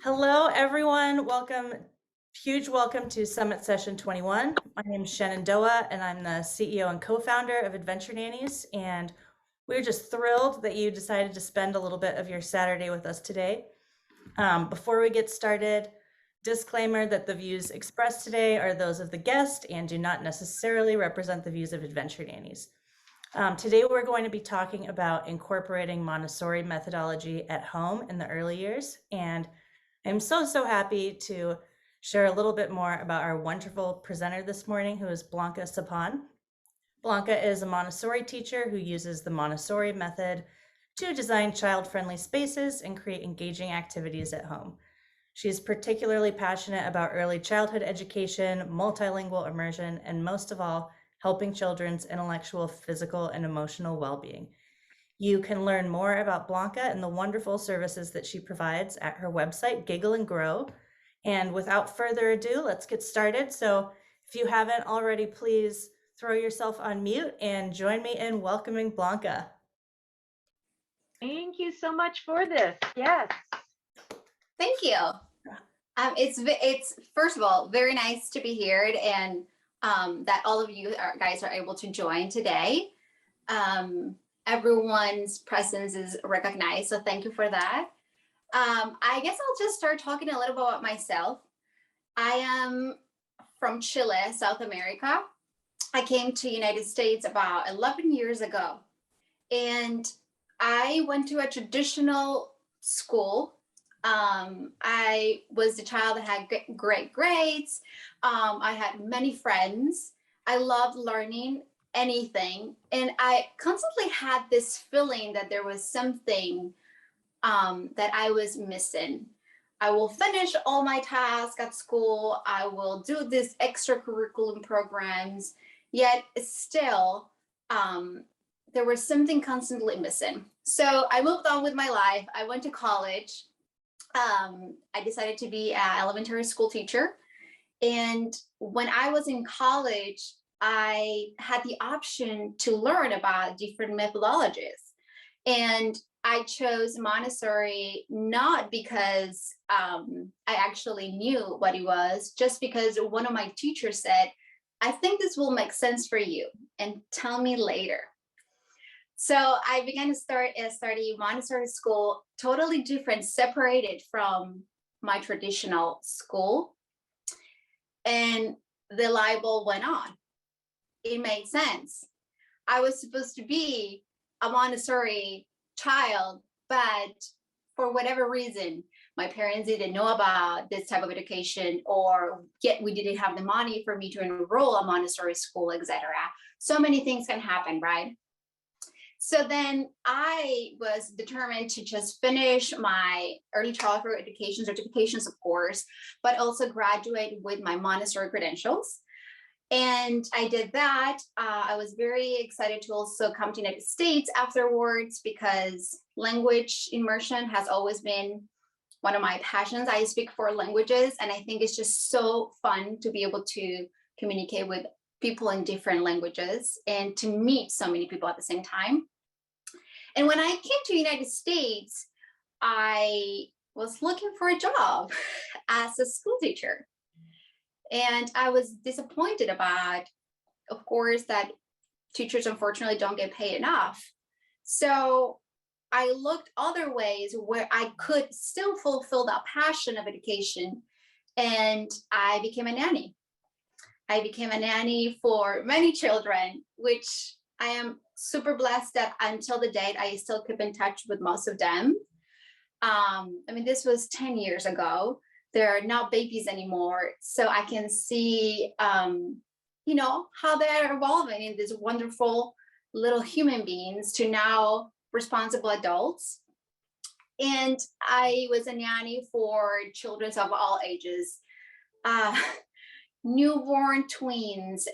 Hello, everyone. Huge welcome to Summit Session 21. My name is 𝘚𝘶𝑮𝘮𝘮𝘪𝘵, and I'm the CEO and co-founder of Adventure Nannies. And we're just thrilled that you decided to spend a little bit of your Saturday with us today. Before we get started, disclaimer that the views expressed today are those of the guest and do not necessarily represent the views of Adventure Nannies. Today, we're going to be talking about incorporating Montessori methodology at home in the early years. And I'm so happy to share a little bit more about our wonderful presenter this morning, who is Blanca Sobhan. Blanca is a Montessori teacher who uses the Montessori method to design child-friendly spaces and create engaging activities at home. She's particularly passionate about early childhood education, multilingual immersion, and most of all, helping children's intellectual, physical, and emotional well-being. You can learn more about Blanca and the wonderful services that she provides at her website, Giggle Grow. And without further ado, let's get started. So if you haven't already, please throw yourself on mute and join me in welcoming Blanca. Thank you so much for this. Yes. Thank you. It's first of all, very nice to be here and that all of you guys are able to join today. Everyone's presence is recognized, so thank you for that. I guess I'll just start talking a little bit about myself. I am from Chile, South America. I came to United States about 11 years ago, and I went to a traditional school. I was the child that had great grades. I had many friends. I loved learning anything. And I constantly had this feeling that there was something that I was missing. I will finish all my tasks at school. I will do these extracurricular programs, yet still there was something constantly missing. So I moved on with my life. I went to college. I decided to be an elementary school teacher. And when I was in college, I had the option to learn about different methodologies. And I chose Montessori not because I actually knew what it was, just because one of my teachers said, I think this will make sense for you and tell me later. So I began to study Montessori school, totally different, separated from my traditional school. And the light bulb went on. It made sense. I was supposed to be a Montessori child, but for whatever reason, my parents didn't know about this type of education, or yet we didn't have the money for me to enroll a Montessori school, etc. So many things can happen, right? So then I was determined to just finish my early childhood education certifications, of course, but also graduate with my Montessori credentials. And I did that. I was very excited to also come to the United States afterwards, because language immersion has always been one of my passions. I speak 4 languages, and I think it's just so fun to be able to communicate with people in different languages and to meet so many people at the same time. And when I came to the United States, I was looking for a job as a school teacher. And I was disappointed about, of course, that teachers unfortunately don't get paid enough. So I looked other ways where I could still fulfill that passion of education. And I became a nanny. I became a nanny for many children, which I am super blessed that until the date, I still keep in touch with most of them. I mean, this was 10 years ago. They're not babies anymore. So I can see, you know, how they're evolving in these wonderful little human beings to now responsible adults. And I was a nanny for children of all ages, newborn tweens,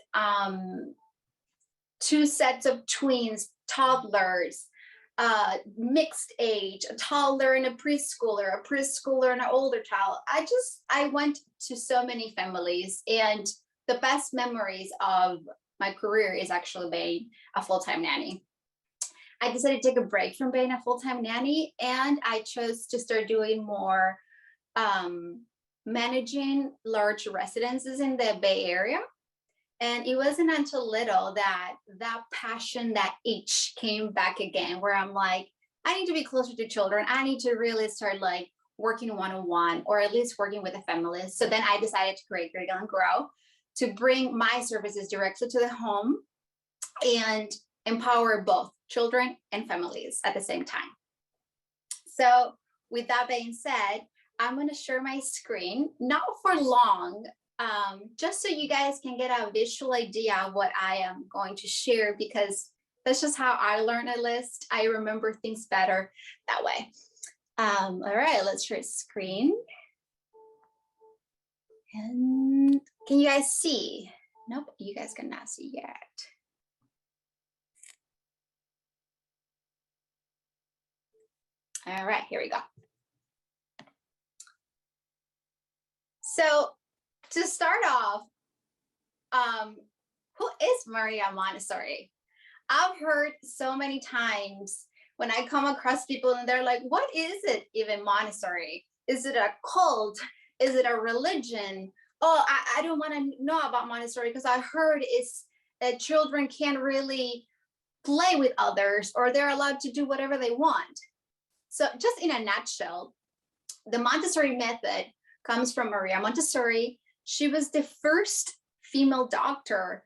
2 sets of twins, toddlers, mixed age, a toddler and a preschooler and an older child. I went to so many families, and the best memories of my career is actually being a full-time nanny. I decided to take a break from being a full-time nanny, and I chose to start doing more managing large residences in the Bay Area. And it wasn't until little that that passion, that itch came back again, where I'm like, I need to be closer to children. I need to really start like working one-on-one, or at least working with the families. So then I decided to create Giggle Grow to bring my services directly to the home and empower both children and families at the same time. So with that being said, I'm going to share my screen, not for long, just so you guys can get a visual idea of what I am going to share, because that's just how I learn a list. I remember things better that way. All right, let's share screen. And can you guys see? Nope, you guys cannot see yet. All right, here we go. So to start off, who is Maria Montessori? I've heard so many times when I come across people and they're like, what is it even, Montessori? Is it a cult? Is it a religion? Oh, I don't want to know about Montessori because I heard it's that children can't really play with others, or they're allowed to do whatever they want. So just in a nutshell, the Montessori method comes from Maria Montessori. She was the first female doctor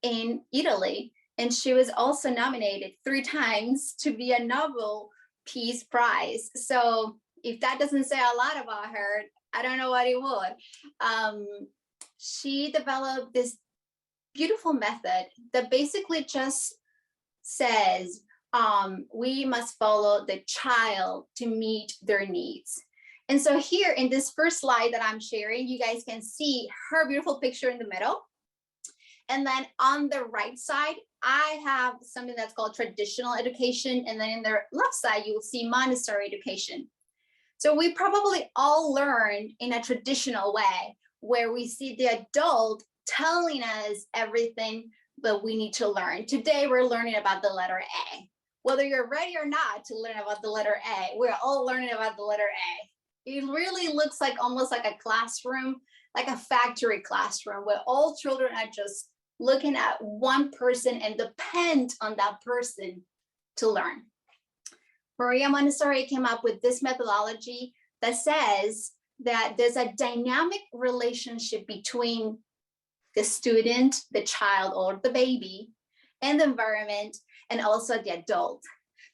in Italy, and she was also nominated 3 times to be a Nobel Peace Prize. So if that doesn't say a lot about her, I don't know what it would. She developed this beautiful method that basically just says, we must follow the child to meet their needs. And so here in this first slide that I'm sharing, you guys can see her beautiful picture in the middle. And then on the right side, I have something that's called traditional education. And then in the left side, you will see Montessori education. So we probably all learned in a traditional way, where we see the adult telling us everything that we need to learn. Today, we're learning about the letter A. Whether you're ready or not to learn about the letter A, we're all learning about the letter A. It really looks like almost like a classroom, like a factory classroom, where all children are just looking at one person and depend on that person to learn. Maria Montessori came up with this methodology that says that there's a dynamic relationship between the student, the child, or the baby, and the environment, and also the adult.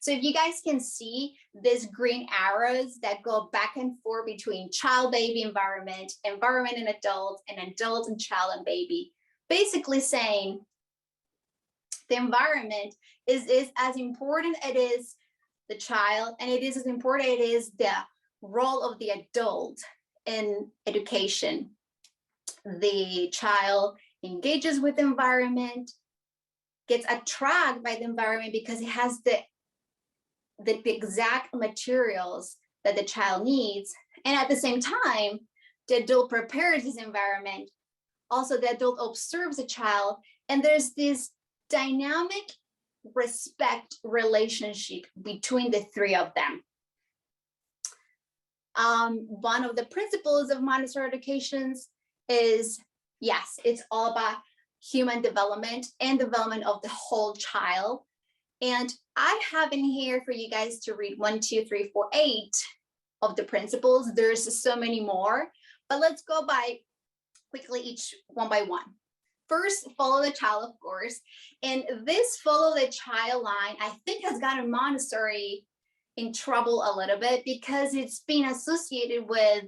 So if you guys can see these green arrows that go back and forth between child, baby, environment, environment and adult and child and baby, basically saying the environment is as important it is the child, and it is as important it is the role of the adult in education. The child engages with the environment, gets attracted by the environment because it has the exact materials that the child needs. And at the same time, the adult prepares this environment. Also, the adult observes the child, and there's this dynamic respect relationship between the 3 of them. One of the principles of Montessori educations is, yes, it's all about human development and development of the whole child. And I have in here for you guys to read 1, 2, 3, 4, 8 of the principles. There's so many more, but let's go by quickly each one by one. First, follow the child, of course. And this follow the child line, I think, has gotten Montessori in trouble a little bit, because it's been associated with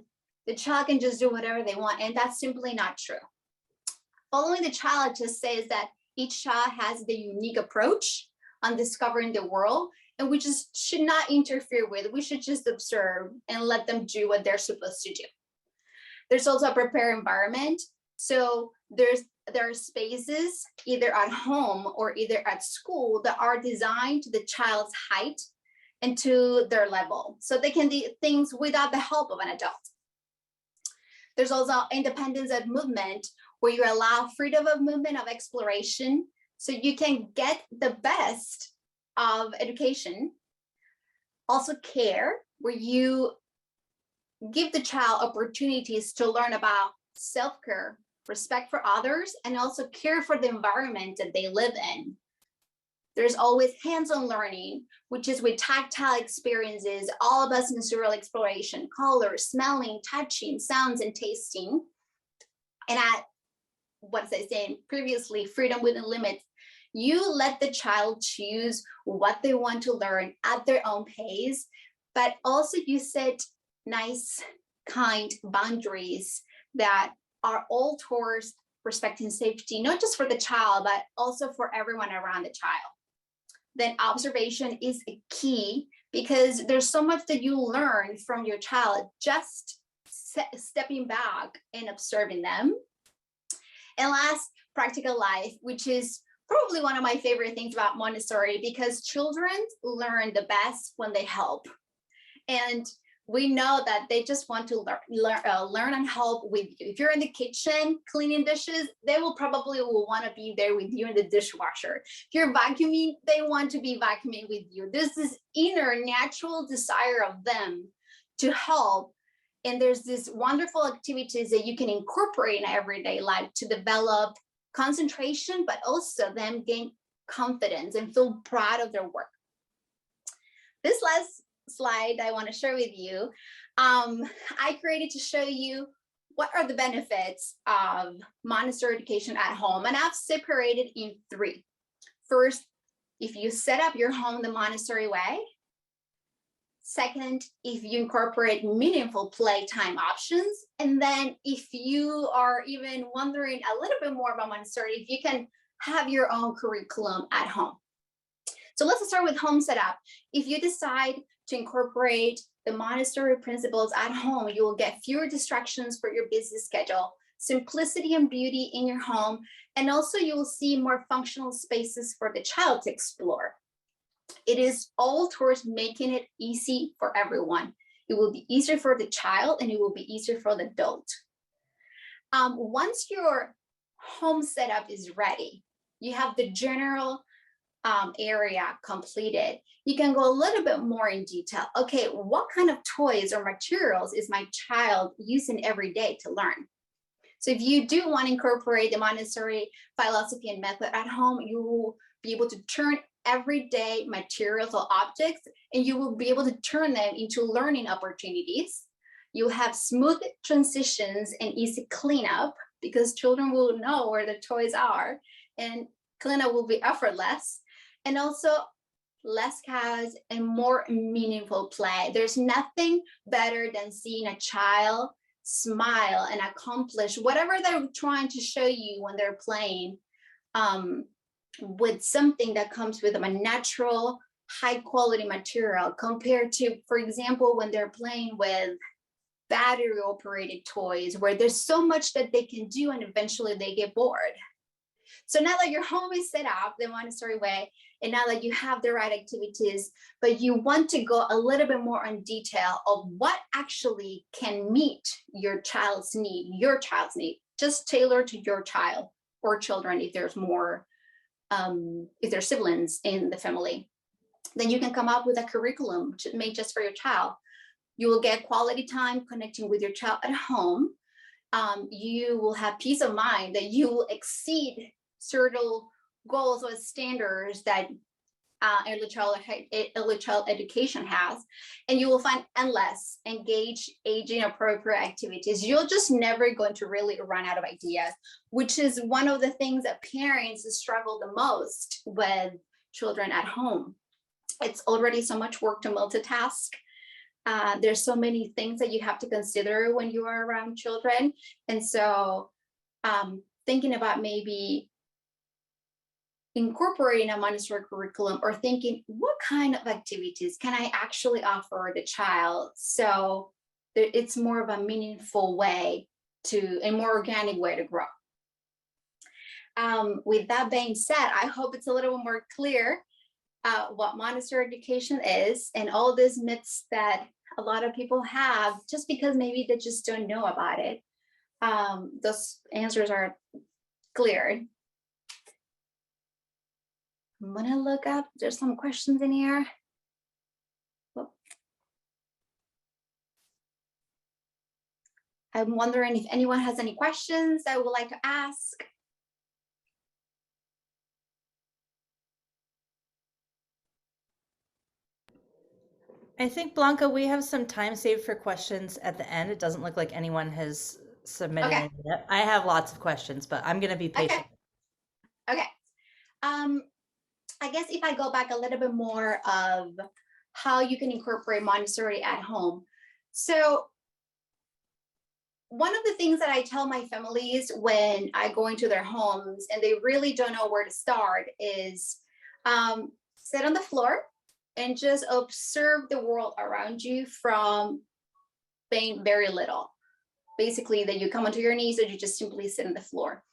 the child can just do whatever they want. And that's simply not true. Following the child just says that each child has the unique approach on discovering the world, and we just should not interfere with. We should just observe and let them do what they're supposed to do. There's also a prepared environment. So there are spaces either at home or either at school that are designed to the child's height and to their level, so they can do things without the help of an adult. There's also independence of movement, where you allow freedom of movement, of exploration, so you can get the best of education. Also care, where you give the child opportunities to learn about self-care, respect for others, and also care for the environment that they live in. There's always hands-on learning, which is with tactile experiences, all about sensorial exploration, color, smelling, touching, sounds, and tasting. And what was I saying previously, freedom within limits. You let the child choose what they want to learn at their own pace, but also you set nice, kind boundaries that are all towards respecting safety, not just for the child, but also for everyone around the child. Then observation is a key, because there's so much that you learn from your child just stepping back and observing them. And last, practical life, which is probably one of my favorite things about Montessori, because children learn the best when they help. And we know that they just want to learn and help with you. If you're in the kitchen cleaning dishes, they will probably want to be there with you in the dishwasher. If you're vacuuming, they want to be vacuuming with you. There's this inner natural desire of them to help. And there's these wonderful activities that you can incorporate in everyday life to develop concentration, but also them gain confidence and feel proud of their work. This last slide I want to share with you, I created to show you what are the benefits of Montessori education at home, and I've separated in three. First, if you set up your home the Montessori way. Second, if you incorporate meaningful playtime options. And then if you are even wondering a little bit more about Montessori, if you can have your own curriculum at home. So let's start with home setup. If you decide to incorporate the Montessori principles at home, you will get fewer distractions for your busy schedule, simplicity and beauty in your home, and also you will see more functional spaces for the child to explore. It is all towards making it easy for everyone. It will be easier for the child and it will be easier for the adult. Once your home setup is ready, you have the general area completed, you can go a little bit more in detail. Okay, what kind of toys or materials is my child using every day to learn? So if you do want to incorporate the Montessori philosophy and method at home, you will be able to turn everyday materials or objects, and you will be able to turn them into learning opportunities. You'll have smooth transitions and easy cleanup, because children will know where the toys are, and cleanup will be effortless. And also less chaos and more meaningful play. There's nothing better than seeing a child smile and accomplish whatever they're trying to show you when they're playing, with something that comes with a natural, high quality material, compared to, for example, when they're playing with battery operated toys, where there's so much that they can do and eventually they get bored. So now that your home is set up the Montessori way, and now that you have the right activities, but you want to go a little bit more in detail of what actually can meet your child's need, just tailored to your child or children if there's more, if there's siblings in the family, then you can come up with a curriculum made just for your child. You will get quality time connecting with your child at home. You will have peace of mind that you will exceed certain goals or standards that early child education has, and you will find endless engaged, aging appropriate activities. You're just never going to really run out of ideas, which is one of the things that parents struggle the most with children at home. It's already so much work to multitask. There's so many things that you have to consider when you are around children. And so thinking about maybe incorporating a Montessori curriculum, or thinking what kind of activities can I actually offer the child, so it's more of a meaningful way a more organic way to grow. With that being said, I hope it's a little more clear what Montessori education is, and all these myths that a lot of people have just because maybe they just don't know about it. Those answers are cleared. I'm gonna look up, there's some questions in here. I'm wondering if anyone has any questions that would like to ask. I think, Blanca, we have some time saved for questions at the end. It doesn't look like anyone has submitted Okay. any yet. I have lots of questions, but I'm going to be patient. Okay. I guess if I go back a little bit more of how you can incorporate Montessori at home. So one of the things that I tell my families when I go into their homes and they really don't know where to start is sit on the floor and just observe the world around you from being very little. Basically, that you come onto your knees or you just simply sit on the floor.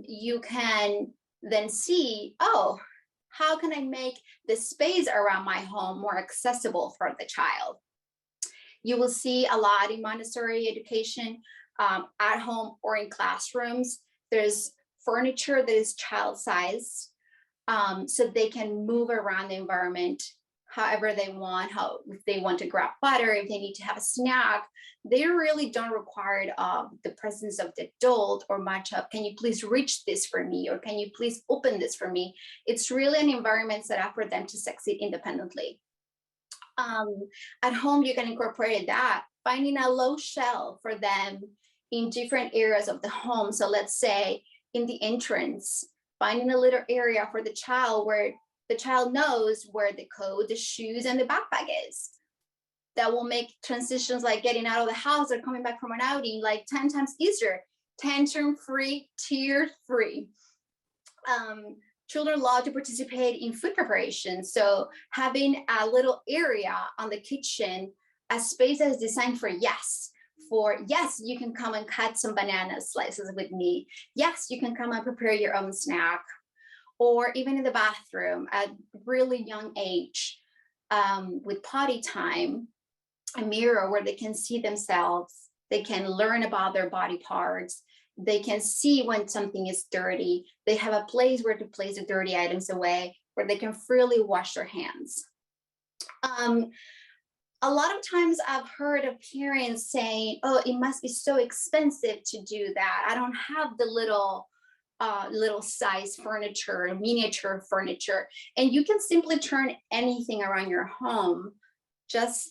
You can then see, oh, how can I make the space around my home more accessible for the child? You will see a lot in Montessori education at home or in classrooms. There's furniture that is child-sized, so they can move around the environment however they want, if they want to grab butter, if they need to have a snack. They really don't require the presence of the adult or much of, can you please reach this for me? Or can you please open this for me? It's really an environment set up for them to succeed independently. At home, you can incorporate that, finding a low shelf for them in different areas of the home. So let's say in the entrance, finding a little area for the child where the child knows where the coat, the shoes, and the backpack is. That will make transitions like getting out of the house or coming back from an outing like 10 times easier. Tantrum-free, tear-free. Children love to participate in food preparation. So having a little area on the kitchen, a space that is designed for yes, you can come and cut some banana slices with me. Yes, you can come and prepare your own snack. Or even in the bathroom at really young age, with potty time, a mirror where they can see themselves, they can learn about their body parts, they can see when something is dirty, they have a place where to place the dirty items away, where they can freely wash their hands. A lot of times I've heard of parents saying, oh, it must be so expensive to do that. I don't have the little size furniture, miniature furniture. And you can simply turn anything around your home, just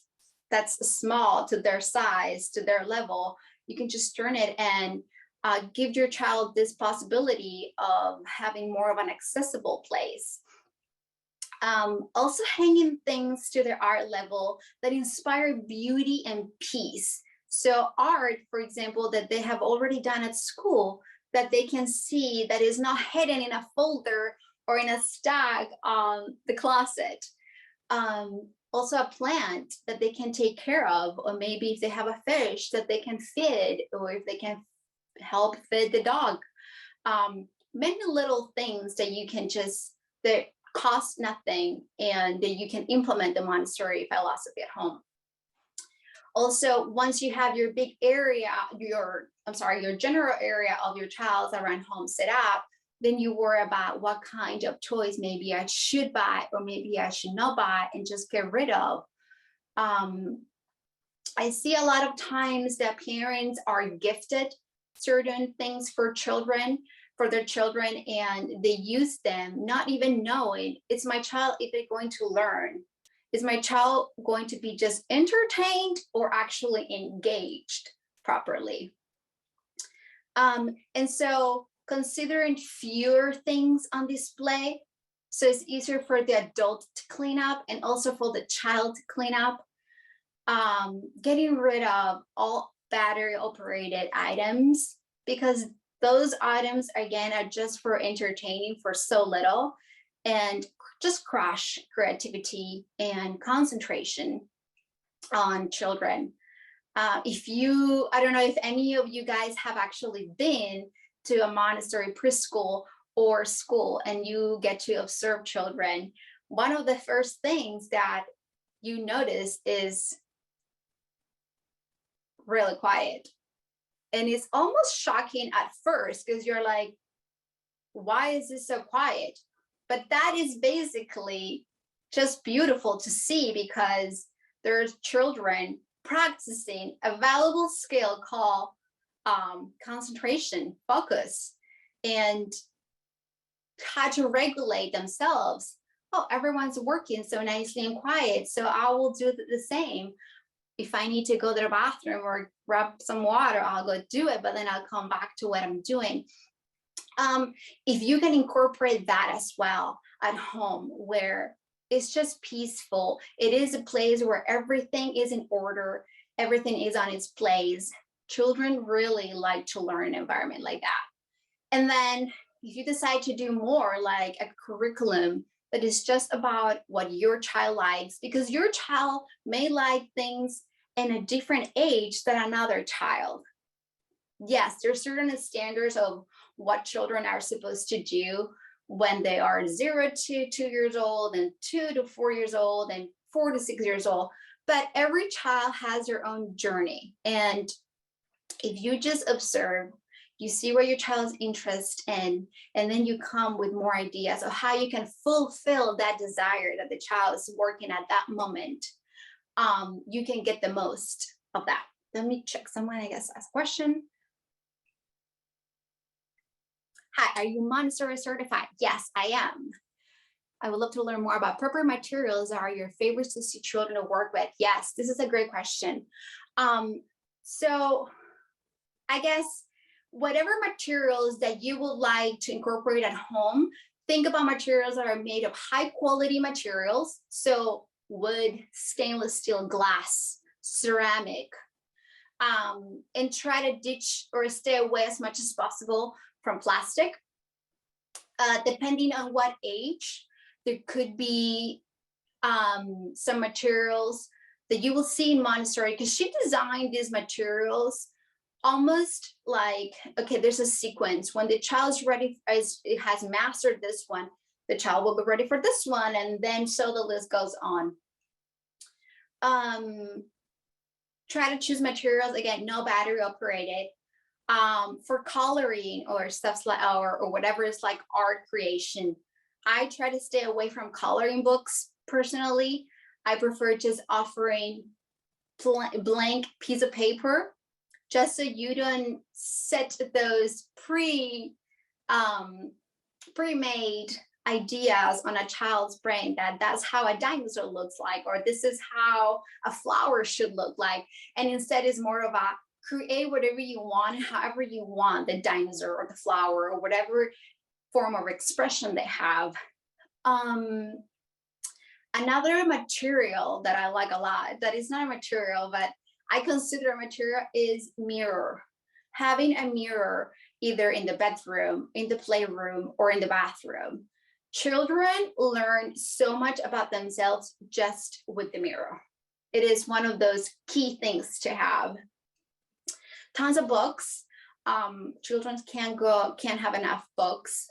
that's small to their size, to their level. You can just turn it and give your child this possibility of having more of an accessible place. Also hanging things to their art level that inspire beauty and peace. So art, for example, that they have already done at school, that they can see that is not hidden in a folder or in a stack on the closet. Also a plant that they can take care of, or maybe if they have a fish that they can feed, or if they can help feed the dog. Many little things that you can that cost nothing and that you can implement the Montessori philosophy at home. Also, once you have your big area, your general area of your child around home set up, then you worry about what kind of toys maybe I should buy or maybe I should not buy and just get rid of. I see a lot of times that parents are gifted certain things for their children, and they use them not even knowing, is my child, if they're going to learn? Is my child going to be just entertained or actually engaged properly? And so considering fewer things on display, so it's easier for the adult to clean up and also for the child to clean up. Getting rid of all battery operated items, because those items, again, are just for entertaining for so little and just crush creativity and concentration on children. I don't know if any of you guys have actually been to a Montessori preschool or school and you get to observe children. One of the first things that you notice is really quiet. And it's almost shocking at first because you're like, why is this so quiet? But that is basically just beautiful to see because there's children practicing a valuable skill called concentration, focus, and how to regulate themselves. Oh, everyone's working so nicely and quiet, so I will do the same. If I need to go to the bathroom or grab some water, I'll go do it, but then I'll come back to what I'm doing. If you can incorporate that as well at home, where it's just peaceful, it is a place where everything is in order, everything is on its place. Children really like to learn an environment like that. And then if you decide to do more, like a curriculum that is just about what your child likes, because your child may like things in a different age than another child. Yes, there's certain standards of what children are supposed to do when they are 0 to 2 years old, and 2 to 4 years old, and 4 to 6 years old. But every child has their own journey. And if you just observe, you see what your child's interest in, and then you come with more ideas of how you can fulfill that desire that the child is working at that moment, you can get the most of that. Let me check someone, I guess, ask a question. Hi, are you Montessori certified? Yes, I am. I would love to learn more about proper materials that are your favorites to see children to work with. Yes, this is a great question. So I guess whatever materials that you would like to incorporate at home, think about materials that are made of high quality materials. So wood, stainless steel, glass, ceramic, and try to ditch or stay away as much as possible from plastic. Depending on what age, there could be some materials that you will see in Montessori, because she designed these materials almost like, okay, there's a sequence. When the child's ready, it has mastered this one, the child will be ready for this one, and then so the list goes on. Try to choose materials, again, no battery operated. For coloring or stuff like, or whatever is like art creation, I try to stay away from coloring books personally. I prefer just offering blank piece of paper, just so you don't set those pre-made ideas on a child's brain that that's how a dinosaur looks like, or this is how a flower should look like. And instead is more of a create whatever you want, however you want the dinosaur or the flower or whatever form of expression they have. Another material that I like a lot, that is not a material, but I consider a material, is mirror. Having a mirror either in the bedroom, in the playroom, or in the bathroom. Children learn so much about themselves just with the mirror. It is one of those key things to have. Tons of books. Children can't have enough books,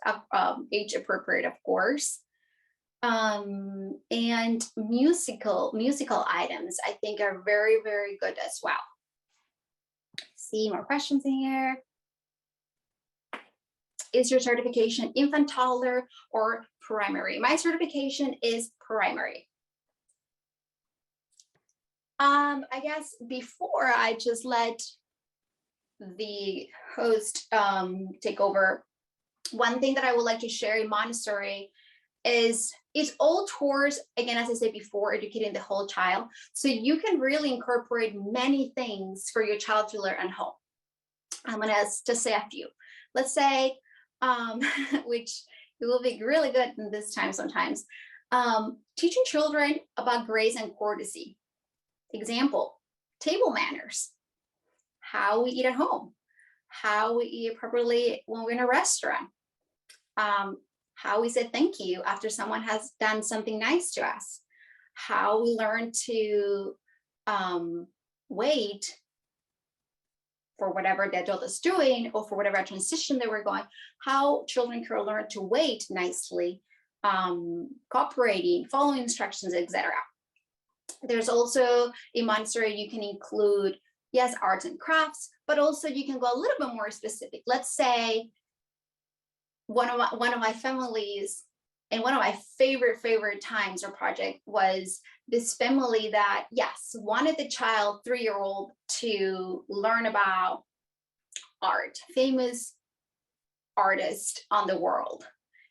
age appropriate, of course. And musical items, I think, are very, very good as well. See more questions in here. Is your certification infant, toddler, or primary? My certification is primary. I guess before I just let the host take over, one thing that I would like to share in Montessori is it's all towards, again, as I said before, educating the whole child. So you can really incorporate many things for your child to learn at home. I'm gonna just say a few. Let's say, which it will be really good in this time sometimes, teaching children about grace and courtesy. Example, table manners, how we eat at home, how we eat properly when we're in a restaurant, how we say thank you after someone has done something nice to us, how we learn to wait for whatever the adult is doing, or for whatever transition that we're going, how children can learn to wait nicely, cooperating, following instructions, etc. There's also in Montessori, you can include, yes, arts and crafts, but also you can go a little bit more specific. Let's say one of my families And one of my favorite times or project was this family that, yes, wanted the child, 3-year-old, to learn about art, famous artists on the world,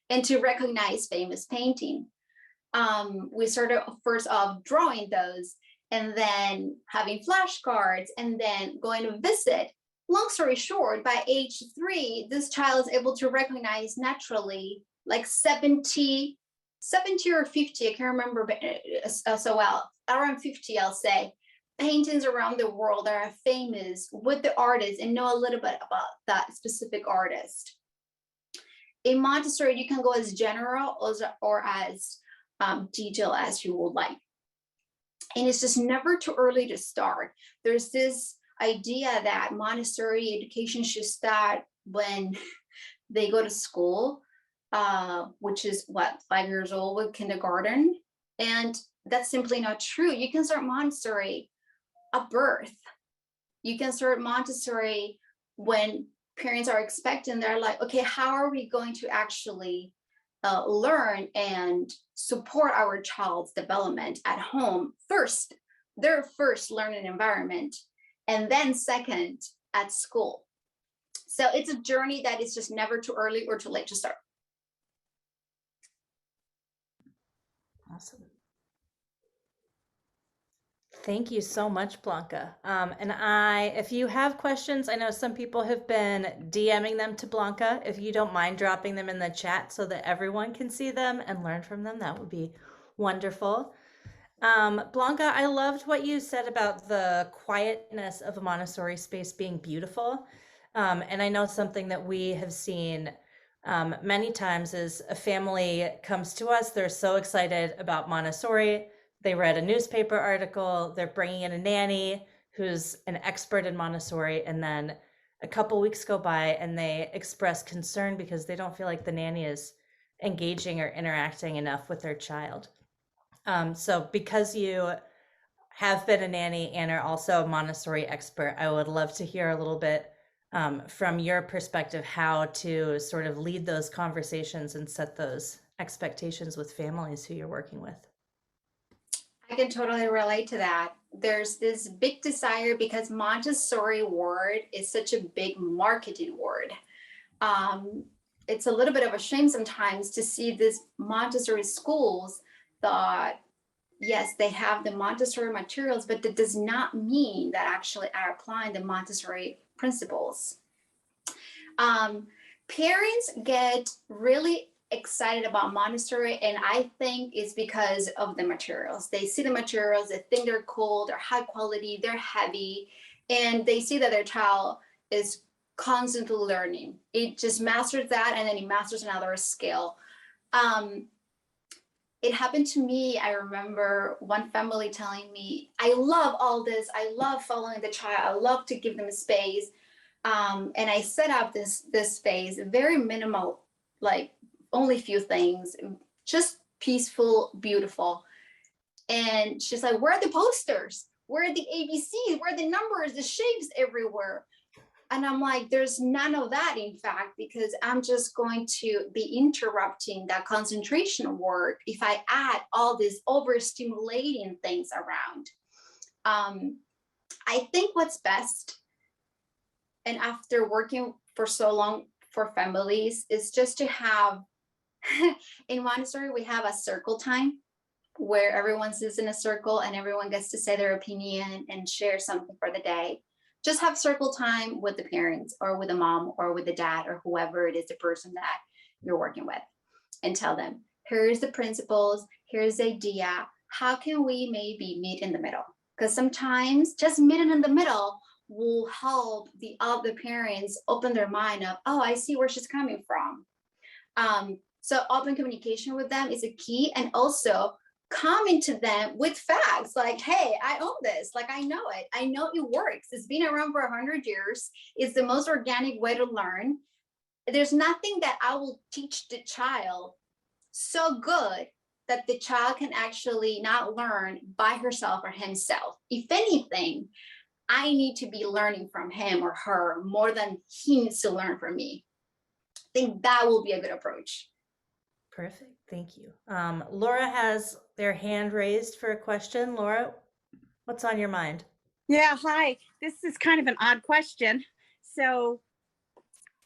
and to recognize famous painting. We started first off drawing those, and then having flashcards, and then going to visit. Long story short, by age 3, this child is able to recognize naturally like 70 or 50, I can't remember so well, around 50, I'll say, paintings around the world that are famous with the artist and know a little bit about that specific artist. In Montessori, you can go as general or as detailed as you would like. And it's just never too early to start. There's this idea that Montessori education should start when they go to school, which is what, 5 years old with kindergarten. And that's simply not true. You can start Montessori at birth. You can start Montessori when parents are expecting. They're like, okay, how are we going to actually learn and support our child's development at home first, their first learning environment, and then second at school. So it's a journey that is just never too early or too late to start. Awesome. Thank you so much, Blanca. And if you have questions, I know some people have been DMing them to Blanca. If you don't mind dropping them in the chat so that everyone can see them and learn from them, that would be wonderful. Blanca, I loved what you said about the quietness of a Montessori space being beautiful. And I know something that we have seen many times is a family comes to us, they're so excited about Montessori. They read a newspaper article, they're bringing in a nanny who's an expert in Montessori, and then a couple weeks go by and they express concern because they don't feel like the nanny is engaging or interacting enough with their child. So because you have been a nanny and are also a Montessori expert, I would love to hear a little bit from your perspective how to sort of lead those conversations and set those expectations with families who you're working with. I can totally relate to that. There's this big desire because Montessori word is such a big marketing word. It's a little bit of a shame sometimes to see these Montessori schools that, yes, they have the Montessori materials, but that does not mean that actually are applying the Montessori principles. Parents get really excited about Montessori, and I think it's because of the materials. They see the materials, they think they're cool, they're high quality, they're heavy, and they see that their child is constantly learning. It just masters that, and then it masters another skill. It happened to me. I remember one family telling me, I love all this. I love following the child. I love to give them space. And I set up this space, very minimal, like only few things, just peaceful, beautiful. And she's like, where are the posters? Where are the ABCs? Where are the numbers, the shapes everywhere? And I'm like, there's none of that, in fact, because I'm just going to be interrupting that concentration work if I add all these overstimulating things around. I think what's best, and after working for so long for families, is just to have, in Montessori, we have a circle time where everyone sits in a circle and everyone gets to say their opinion and share something for the day. Just have circle time with the parents or with the mom or with the dad or whoever it is, the person that you're working with, and tell them, here's the principles, here's the idea. How can we maybe meet in the middle? Because sometimes just meeting in the middle will help the other parents open their mind up. Oh, I see where she's coming from. So open communication with them is a key, and also coming to them with facts like, hey, I own this, like I know it, I know it works, it's been around for 100 years, it's the most organic way to learn. There's nothing that I will teach the child so good that the child can actually not learn by herself or himself. If anything, I need to be learning from him or her more than he needs to learn from me. I think that will be a good approach. Perfect. Thank you. Laura has their hand raised for a question. Laura, what's on your mind? Yeah, hi. This is kind of an odd question. So,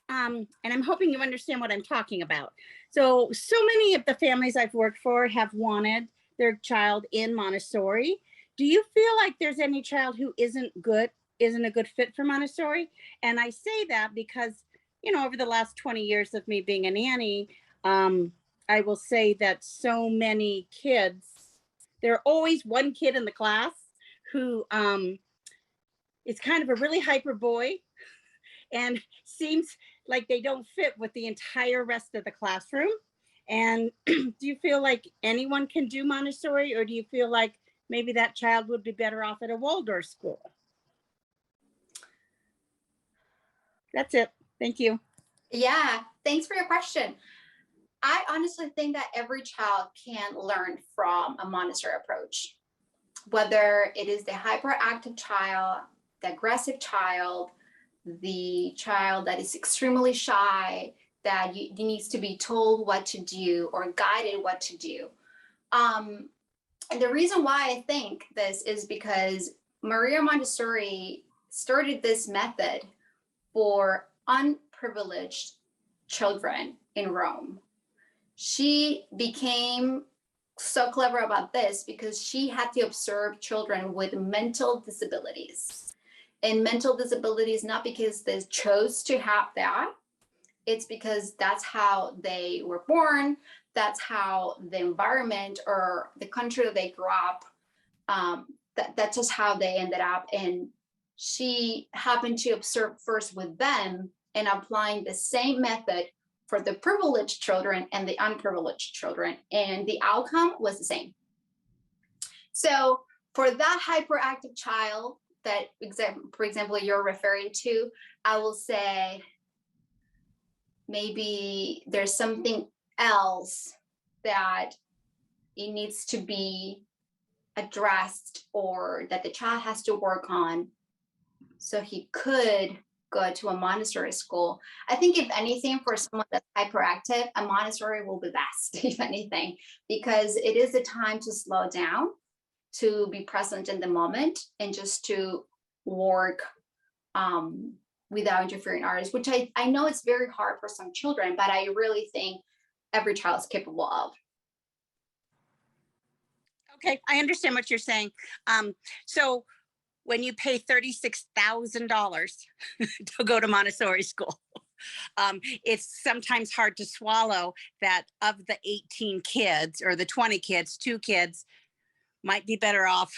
and I'm hoping you understand what I'm talking about. So many of the families I've worked for have wanted their child in Montessori. Do you feel like there's any child who isn't a good fit for Montessori? And I say that because, you know, over the last 20 years of me being a nanny, I will say that so many kids, there are always one kid in the class who is kind of a really hyper boy and seems like they don't fit with the entire rest of the classroom. And do you feel like anyone can do Montessori, or do you feel like maybe that child would be better off at a Waldorf school? That's it. Thank you. Yeah, thanks for your question. I honestly think that every child can learn from a Montessori approach, whether it is the hyperactive child, the aggressive child, the child that is extremely shy, that needs to be told what to do or guided what to do. And the reason why I think this is because Maria Montessori started this method for unprivileged children in Rome. She became so clever about this because she had to observe children with mental disabilities. And mental disabilities, not because they chose to have that, it's because that's how they were born, that's how the environment or the country that they grew up, that's just how they ended up. And she happened to observe first with them and applying the same method for the privileged children and the unprivileged children, and the outcome was the same. So for that hyperactive child that, for example, you're referring to, I will say maybe there's something else that it needs to be addressed or that the child has to work on so he could go to a Montessori school. I think if anything, for someone that's hyperactive, a Montessori will be best, if anything, because it is a time to slow down, to be present in the moment, and just to work without interfering others, which I know it's very hard for some children, but I really think every child is capable of. Okay, I understand what you're saying. So when you pay $36,000 to go to Montessori school, it's sometimes hard to swallow that of the 18 kids or the 20 kids, 2 kids might be better off,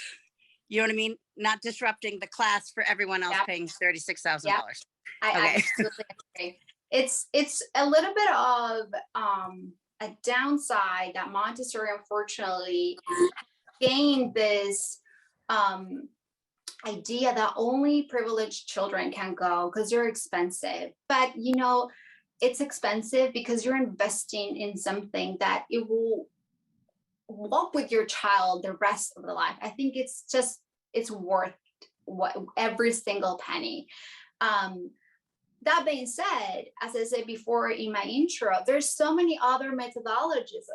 you know what I mean? Not disrupting the class for everyone else paying $36,000. Yep. I absolutely agree. It's a little bit of a downside that Montessori, unfortunately, gained this idea that only privileged children can go because they're expensive. But you know, it's expensive because you're investing in something that it will walk with your child the rest of the life. I think it's worth every single penny. That being said, as I said before in my intro, there's so many other methodologies,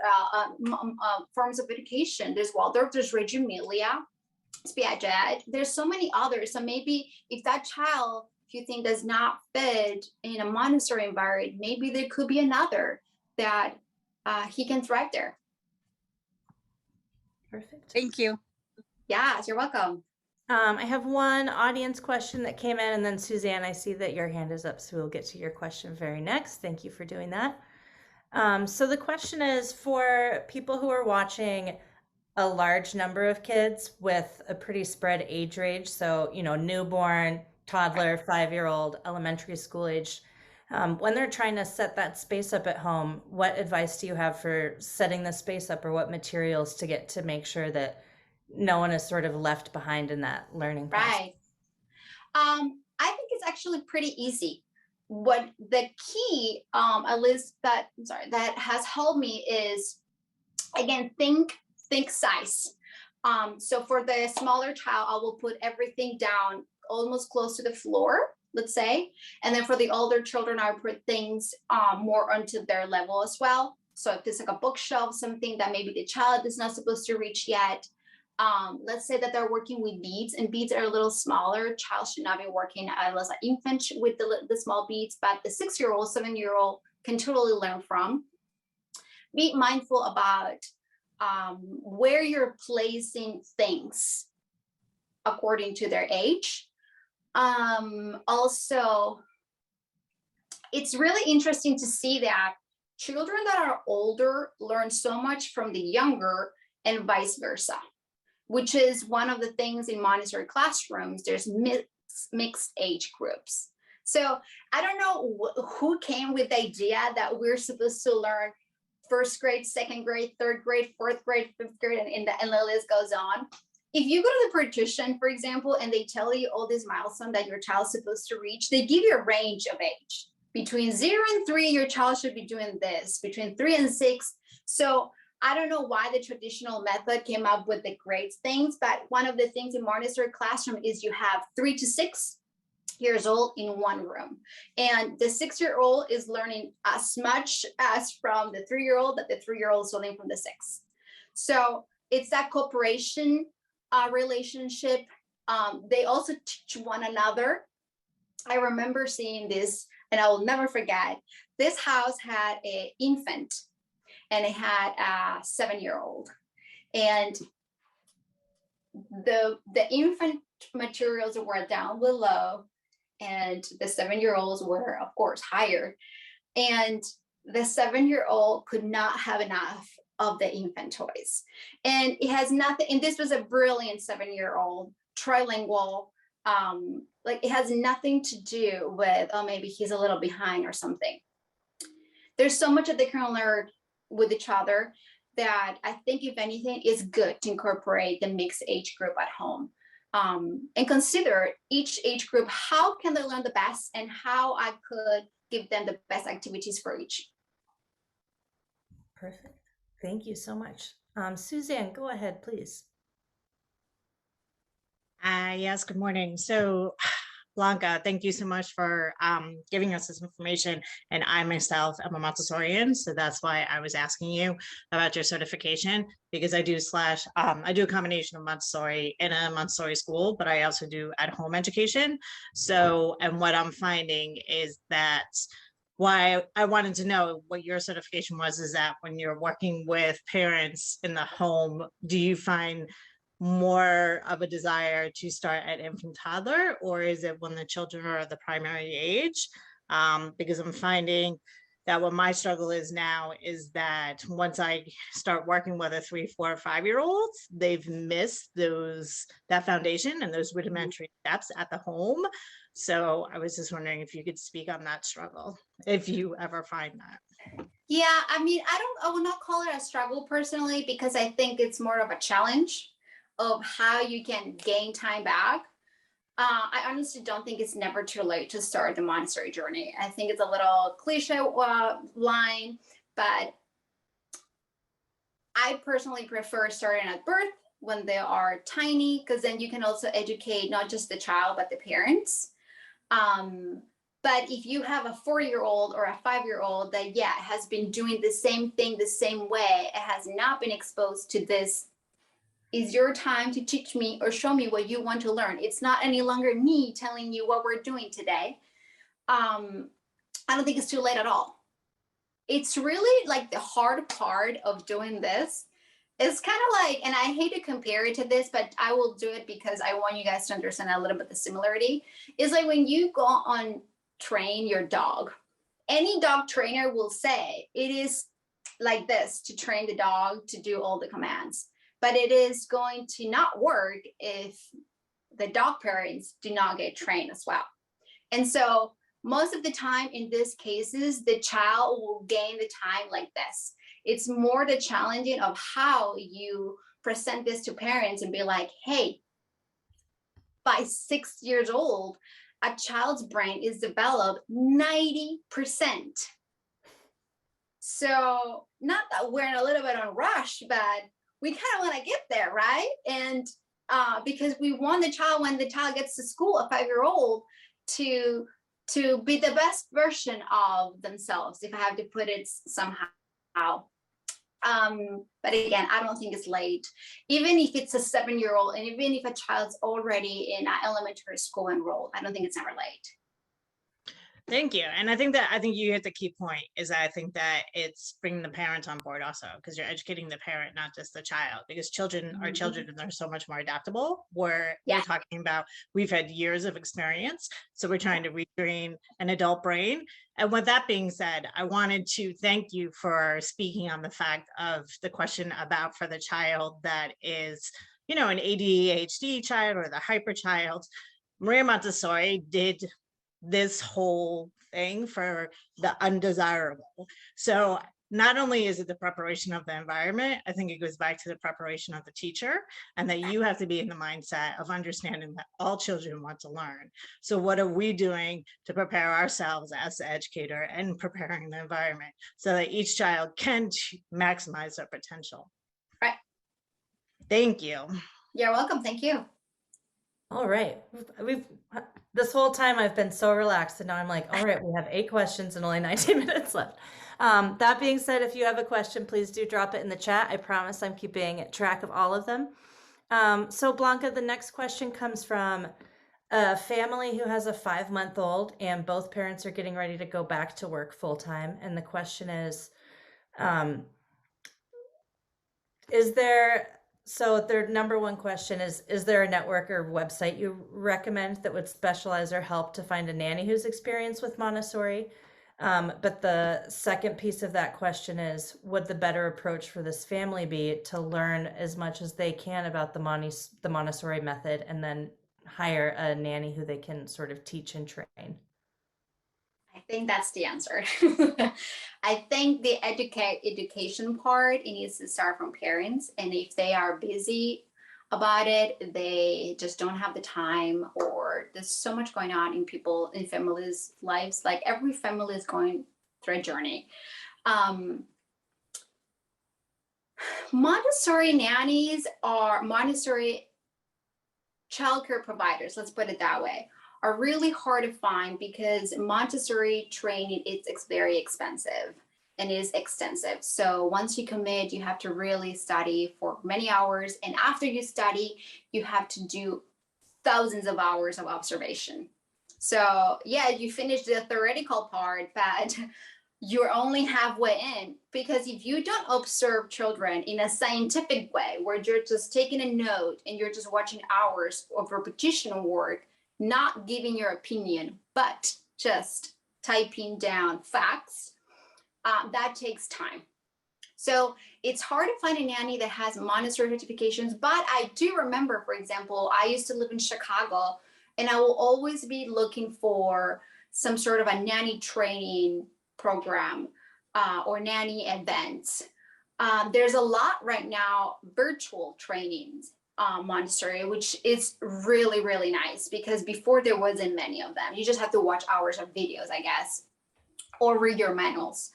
forms of education. There's Waldorf, there's Reggio Emilia, Piaget. There's so many others. So maybe if that child, if you think does not fit in a Montessori environment, maybe there could be another that he can thrive there. Perfect. Thank you. Yeah, you're welcome. I have one audience question that came in, and then Suzanne, I see that your hand is up, so we'll get to your question very next. Thank you for doing that. So the question is for people who are watching a large number of kids with a pretty spread age range. So, you know, newborn, toddler, 5-year-old, elementary school age. When they're trying to set that space up at home, what advice do you have for setting the space up, or what materials to get to make sure that no one is sort of left behind in that learning process? Right. I think it's actually pretty easy. What the key, at least that has helped me is, again, think size. So for the smaller child, I will put everything down almost close to the floor, let's say. And then for the older children, I would put things more onto their level as well. So if it's like a bookshelf, something that maybe the child is not supposed to reach yet. Let's say that they're working with beads, and beads are a little smaller. Child should not be working as an infant with the small beads, but the 6-year-old, 7-year-old can totally learn from. Be mindful about where you're placing things according to their age. Also, it's really interesting to see that children that are older learn so much from the younger and vice versa, which is one of the things in Montessori classrooms. There's mixed age groups. So I don't know who came with the idea that we're supposed to learn first grade, second grade, third grade, fourth grade, fifth grade, and the list goes on. If you go to the pediatrician, for example, and they tell you all these milestones that your child's supposed to reach, they give you a range of age. Between 0 and 3, your child should be doing this. Between 3 and 6. So I don't know why the traditional method came up with the grades things, but one of the things in Montessori classroom is you have 3 to 6 years old in one room. And the 6-year-old is learning as much as from the 3-year-old that the 3-year-old is learning from the 6. So it's that cooperation relationship. They also teach one another. I remember seeing this, and I will never forget. This house had an infant, and it had a 7-year-old. And the infant materials were down below, and the 7-year-olds were, of course, higher. And the 7-year-old could not have enough of the infant toys. And it has nothing, and this was a brilliant 7-year-old, trilingual, like it has nothing to do with, oh, maybe he's a little behind or something. There's so much that they can learn with each other that I think, if anything, is good to incorporate the mixed age group at home. And consider each age group, how can they learn the best, and how I could give them the best activities for each. Perfect. Thank you so much. Suzanne, go ahead, please. Yes, good morning. So Blanca, thank you so much for giving us this information. And I myself am a Montessorian, so that's why I was asking you about your certification, because I do a combination of Montessori in a Montessori school, but I also do at-home education. So, and what I'm finding is that why I wanted to know what your certification was is that when you're working with parents in the home, do you find more of a desire to start at infant toddler, or is it when the children are the primary age? Because I'm finding that what my struggle is now is that once I start working with a 3, 4, 5-year-olds, they've missed that foundation and those rudimentary steps at the home. So I was just wondering if you could speak on that struggle, if you ever find that. Yeah, I mean, I will not call it a struggle personally, because I think it's more of a challenge of how you can gain time back. I honestly don't think it's never too late to start the Montessori journey. I think it's a little cliche line, but I personally prefer starting at birth when they are tiny, because then you can also educate not just the child, but the parents. But if you have a 4-year-old or a 5-year-old that, yeah, has been doing the same thing the same way, it has not been exposed to this, is your time to teach me or show me what you want to learn. It's not any longer me telling you what we're doing today. I don't think it's too late at all. It's really like the hard part of doing this. It's kind of like, and I hate to compare it to this, but I will do it because I want you guys to understand a little bit the similarity. It's like when you go on train your dog. Any dog trainer will say it is like this to train the dog to do all the commands. But it is going to not work if the dog parents do not get trained as well. And so most of the time in these cases, the child will gain the time like this. It's more the challenging of how you present this to parents and be like, hey, by 6 years old, a child's brain is developed 90%. So not that we're in a little bit on rush, but we kind of want to get there, right? And because we want the child, when the child gets to school, a 5-year-old, to be the best version of themselves, if I have to put it somehow. But again, I don't think it's late. Even if it's a 7-year-old, and even if a child's already in elementary school enrolled, I don't think it's ever late. Thank you. And I think you hit the key point is that I think that it's bringing the parents on board also, because you're educating the parent, not just the child, because children are children and they're so much more adaptable. We're talking about, we've had years of experience. So we're trying to retrain an adult brain. And with that being said, I wanted to thank you for speaking on the fact of the question about for the child that is, you know, an ADHD child or the hyper child. Maria Montessori did this whole thing for the undesirable. So not only is it the preparation of the environment, I think it goes back to the preparation of the teacher, and that you have to be in the mindset of understanding that all children want to learn. So what are we doing to prepare ourselves as the educator and preparing the environment so that each child can maximize their potential? Right. Thank you. You're welcome. Thank you. All right. This whole time I've been so relaxed, and now I'm like, all right, we have 8 questions and only 19 minutes left. That being said, if you have a question, please do drop it in the chat. I promise I'm keeping track of all of them. So Blanca, the next question comes from a family who has a 5-month-old and both parents are getting ready to go back to work full time. And the question is so their number one question is there a network or website you recommend that would specialize or help to find a nanny who's experienced with Montessori? But the second piece of that question is, would the better approach for this family be to learn as much as they can about the Montessori method and then hire a nanny who they can sort of teach and train? I think that's the answer. I think the education part, it needs to start from parents. And if they are busy about it, they just don't have the time, or there's so much going on in families' lives. Like every family is going through a journey. Montessori nannies are Montessori childcare providers, let's put it that way, are really hard to find because Montessori training, it's very expensive and is extensive. So once you commit, you have to really study for many hours. And after you study, you have to do thousands of hours of observation. So yeah, you finish the theoretical part, but you're only halfway in, because if you don't observe children in a scientific way, where you're just taking a note and you're just watching hours of repetition work, not giving your opinion, but just typing down facts, that takes time. So it's hard to find a nanny that has Montessori certifications, but I do remember, for example, I used to live in Chicago, and I will always be looking for some sort of a nanny training program or nanny events. There's a lot right now, virtual trainings. Montessori, which is really, really nice, because before there wasn't many of them. You just have to watch hours of videos, I guess, or read your manuals.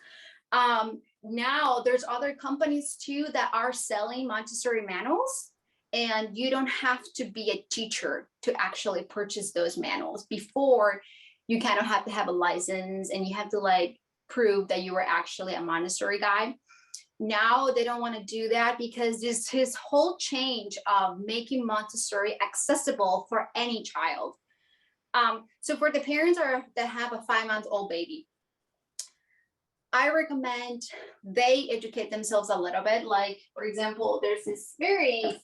Now there's other companies too that are selling Montessori manuals, and you don't have to be a teacher to actually purchase those manuals. Before, you kind of have to have a license and you have to like prove that you were actually a Montessori guy. Now they don't want to do that, because his whole change of making Montessori accessible for any child. So for the parents that have a 5-month-old baby, I recommend they educate themselves a little bit. Like, for example, there's this very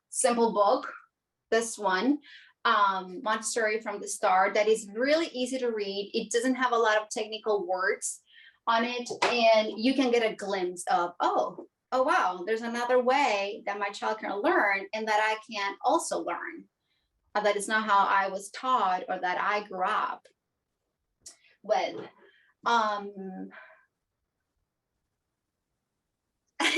simple book, this one, Montessori from the Start, that is really easy to read. It doesn't have a lot of technical words on it, and you can get a glimpse of, oh wow, there's another way that my child can learn and that I can also learn. That is not how I was taught or that I grew up with.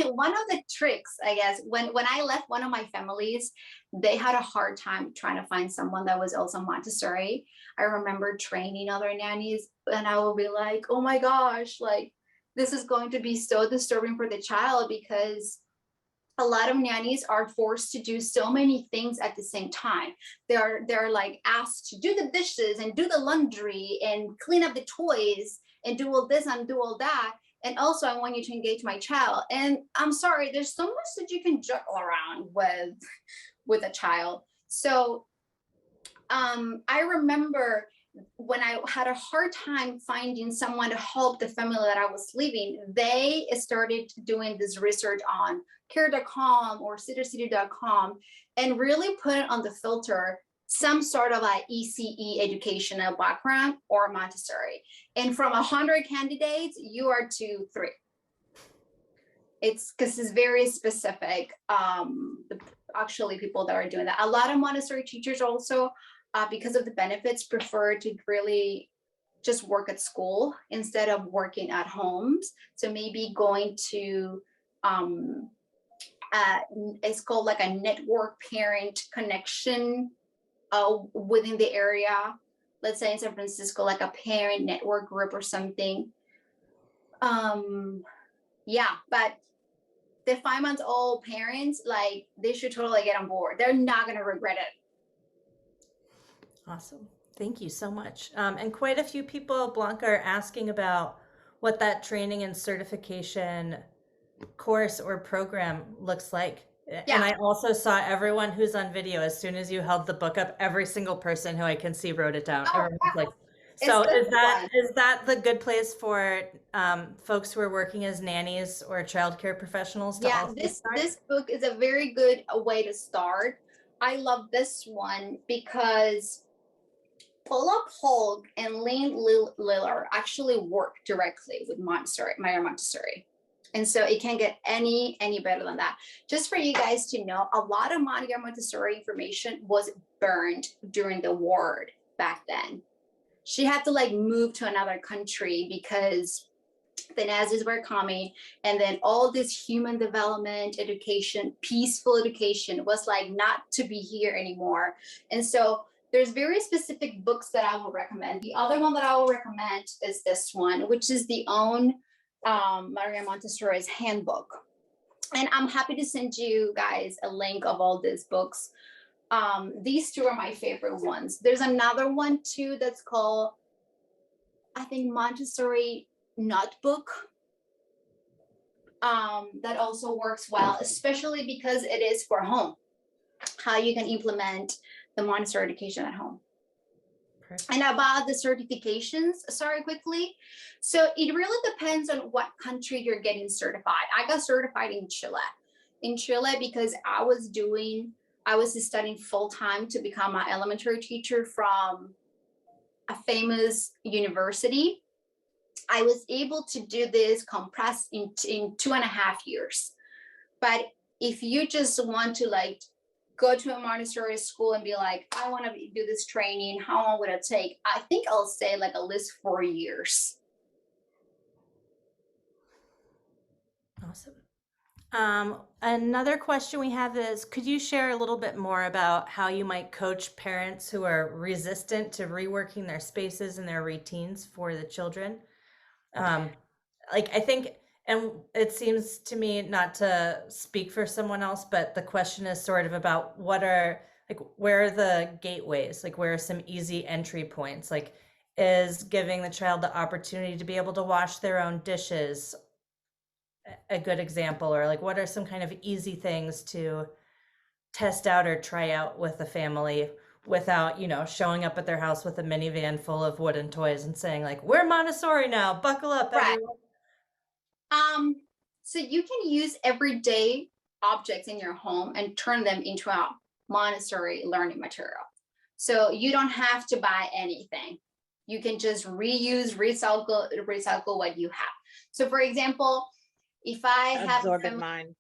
One of the tricks, I guess, when I left one of my families, they had a hard time trying to find someone that was also Montessori. I remember training other nannies, and I will be like, oh my gosh, like this is going to be so disturbing for the child, because a lot of nannies are forced to do so many things at the same time. They're like asked to do the dishes and do the laundry and clean up the toys and do all this and do all that. And also I want you to engage my child. And I'm sorry, there's so much that you can juggle around with a child. So I remember when I had a hard time finding someone to help the family that I was leaving, they started doing this research on care.com or cittercity.com and really put it on the filter some sort of like ECE educational background or Montessori. And from 100 candidates, you are 2, 3. It's because it's very specific. Actually, people that are doing that. A lot of Montessori teachers also, because of the benefits, prefer to really just work at school instead of working at homes. So maybe going to, it's called like a network parent connection within the area. Let's say in San Francisco, like a parent network group or something. Yeah, but the 5-month-old parents, like, they should totally get on board. They're not going to regret it. Awesome. Thank you so much. And quite a few people, Blanca, are asking about what that training and certification course or program looks like. Yeah. And I also saw everyone who's on video, as soon as you held the book up, every single person who I can see wrote it down. Oh, Everyone's wow. like, so It's is that the good place for folks who are working as nannies or childcare professionals to Yeah, also start? this book is a very good way to start. I love this one because Paula Polk and Lynn Liller actually work directly with Montessori, Meyer Montessori. And so it can't get any better than that. Just for you guys to know, a lot of Meyer Montessori information was burned during the war back then. She had to like move to another country because the Nazis were coming, and then all this human development education, peaceful education was like not to be here anymore. And so there's very specific books that I will recommend. The other one that I will recommend is this one, which is the own Maria Montessori's handbook. And I'm happy to send you guys a link of all these books. These two are my favorite ones. There's another one too that's called, I think, Montessori Notebook. That also works well, especially because it is for home, how you can implement the Montessori education at home. Perfect. And about the certifications, sorry, quickly. So it really depends on what country you're getting certified. I got certified in Chile. In Chile, because I was studying full-time to become an elementary teacher from a famous university. I was able to do this compressed in 2.5 years. But if you just want to like go to a Montessori school and be like, I want to do this training, how long would it take? I think I'll say like at least 4 years. Awesome. Another question we have is, could you share a little bit more about how you might coach parents who are resistant to reworking their spaces and their routines for the children? Like, I think, and it seems to me, not to speak for someone else, but the question is sort of about where are the gateways? Like, where are some easy entry points? Like, is giving the child the opportunity to be able to wash their own dishes a good example? Or like, what are some kind of easy things to test out or try out with a family without, showing up at their house with a minivan full of wooden toys and saying like, we're Montessori now, buckle up, everyone. So you can use everyday objects in your home and turn them into a Montessori learning material. So you don't have to buy anything. You can just reuse, recycle what you have. So for example, if I have mine.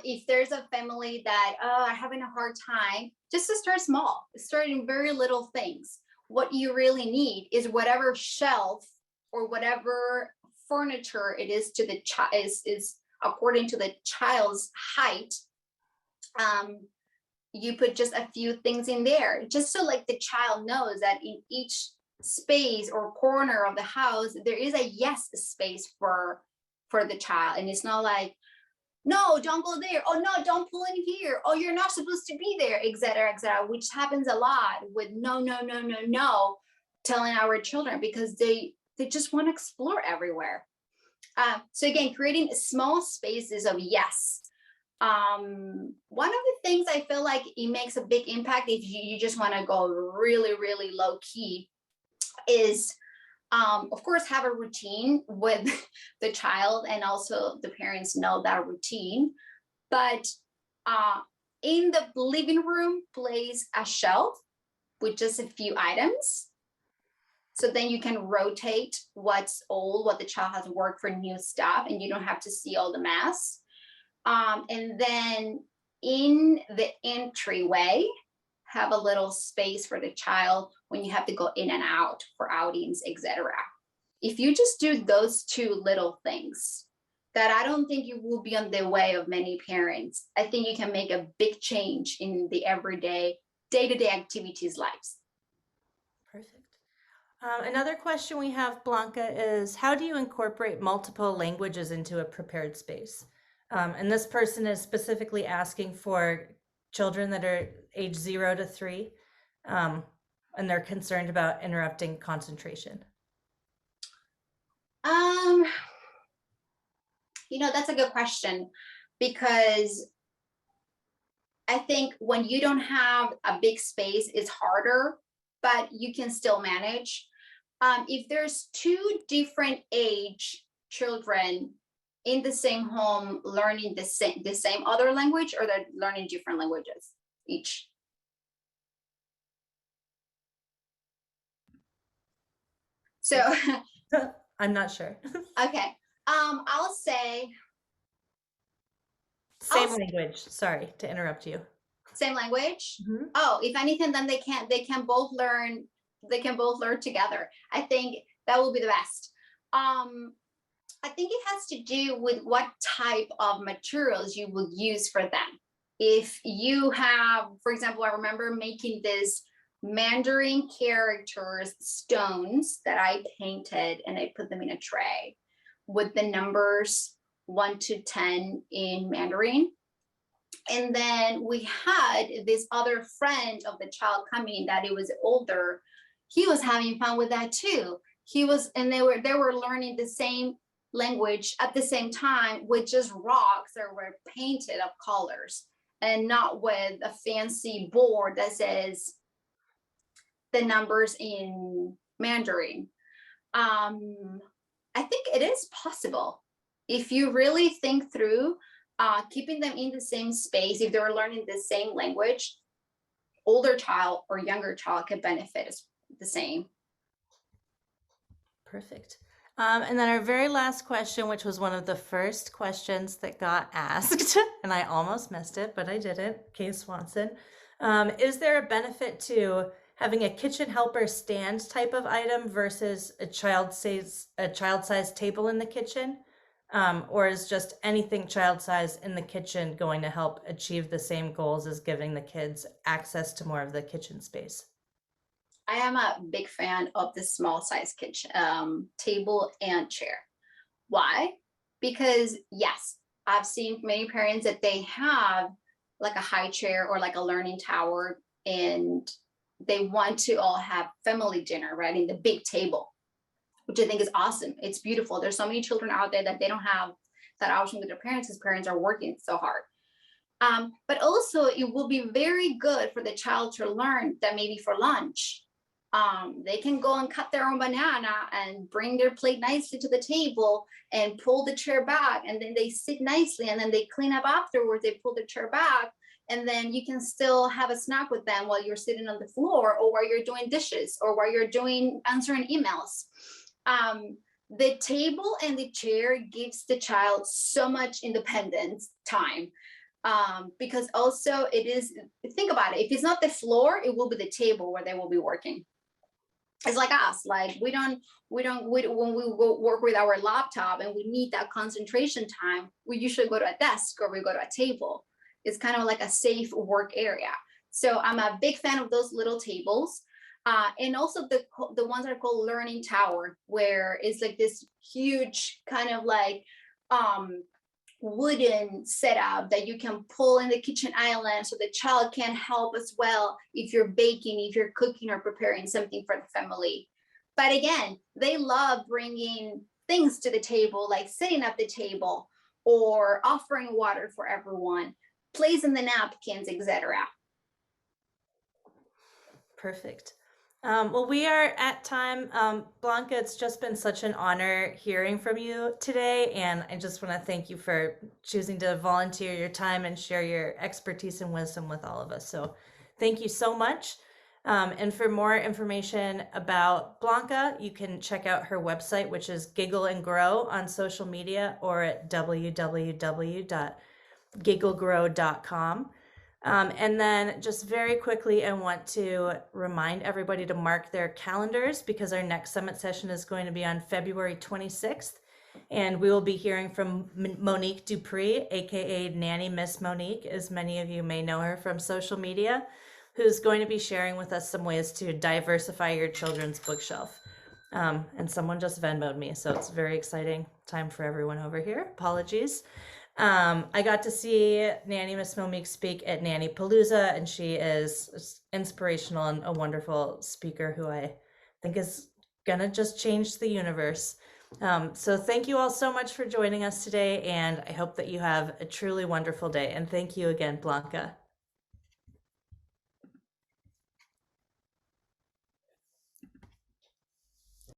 if there's a family that are having a hard time, just to start small, starting very little things. What you really need is whatever shelf or whatever furniture it is to the child is according to the child's height. You put just a few things in there, just so like the child knows that in each space or corner of the house there is a yes space for the child, and it's not like, no, don't go there, oh no, don't pull in here, oh you're not supposed to be there, etc., which happens a lot with no telling our children, because they they just want to explore everywhere. So again, creating small spaces of yes. One of the things I feel like it makes a big impact if you just want to go really, really low key is, of course, have a routine with the child, and also the parents know that routine. But in the living room, place a shelf with just a few items. So then you can rotate what's old, what the child has worked for new stuff, and you don't have to see all the mess. And then in the entryway, have a little space for the child when you have to go in and out for outings, etc. If you just do those two little things, that I don't think you will be on the way of many parents. I think you can make a big change in the everyday, day-to-day activities lives. Perfect. Another question we have, Blanca, is how do you incorporate multiple languages into a prepared space? And this person is specifically asking for children that are age 0 to 3, and they're concerned about interrupting concentration. That's a good question, because I think when you don't have a big space, it's harder, but you can still manage. If there's 2 different age children in the same home learning the same other language, or they're learning different languages each? So I'm not sure. okay, I'll say Same language. Sorry to interrupt you. same language. Mm-hmm. Oh, if anything, then they can both learn. They can both learn together. I think that will be the best. I think it has to do with what type of materials you will use for them. If you have, for example, I remember making this Mandarin characters stones that I painted, and I put them in a tray with the numbers 1 to 10 in Mandarin. And then we had this other friend of the child coming that it was older. He was having fun with that too. And they were learning the same language at the same time with just rocks that were painted of colors, and not with a fancy board that says the numbers in Mandarin. I think it is possible if you really think through keeping them in the same space. If they were learning the same language, older child or younger child could benefit the same. Perfect. And then our very last question, which was one of the first questions that got asked, and I almost missed it, but I didn't, 𝘁𝐸 is there a benefit to having a kitchen helper stand type of item versus a child-sized table in the kitchen? Or is just anything child-size in the kitchen going to help achieve the same goals as giving the kids access to more of the kitchen space? I am a big fan of the small size kitchen table and chair. Why? Because yes, I've seen many parents that they have like a high chair or like a learning tower, and they want to all have family dinner, right, in the big table, which I think is awesome. It's beautiful. There's so many children out there that they don't have that option with their parents because parents are working so hard. But also it will be very good for the child to learn that maybe for lunch, they can go and cut their own banana and bring their plate nicely to the table and pull the chair back, and then they sit nicely, and then they clean up afterwards. They pull the chair back, and then you can still have a snack with them while you're sitting on the floor, or while you're doing dishes, or while you're answering emails. The table and the chair gives the child so much independence time. Because also it is, think about it, if it's not the floor, it will be the table where they will be working. It's like us, like when we go work with our laptop and we need that concentration time, we usually go to a desk or we go to a table. It's kind of like a safe work area. So I'm a big fan of those little tables. And also the ones that are called learning tower, where it's like this huge kind of like wooden setup that you can pull in the kitchen island, so the child can help as well if you're baking, if you're cooking or preparing something for the family. But again, they love bringing things to the table, like sitting at the table or offering water for everyone, placing the napkins, etc. Perfect. Well, we are at time. Blanca, it's just been such an honor hearing from you today, and I just want to thank you for choosing to volunteer your time and share your expertise and wisdom with all of us. So thank you so much. And for more information about Blanca, you can check out her website, which is Giggle and Grow on social media, or at www.gigglegrow.com. And then just very quickly, I want to remind everybody to mark their calendars because our next summit session is going to be on February 26th. And we will be hearing from Monique Dupree, aka Nanny Miss Monique, as many of you may know her from social media, who's going to be sharing with us some ways to diversify your children's bookshelf. And someone just Venmo'd me, so it's a very exciting time for everyone over here. Apologies. I got to see Nanny Miss Monique speak at Nanny Palooza, and she is inspirational and a wonderful speaker who I think is gonna just change the universe. So thank you all so much for joining us today, and I hope that you have a truly wonderful day. And thank you again, Blanca.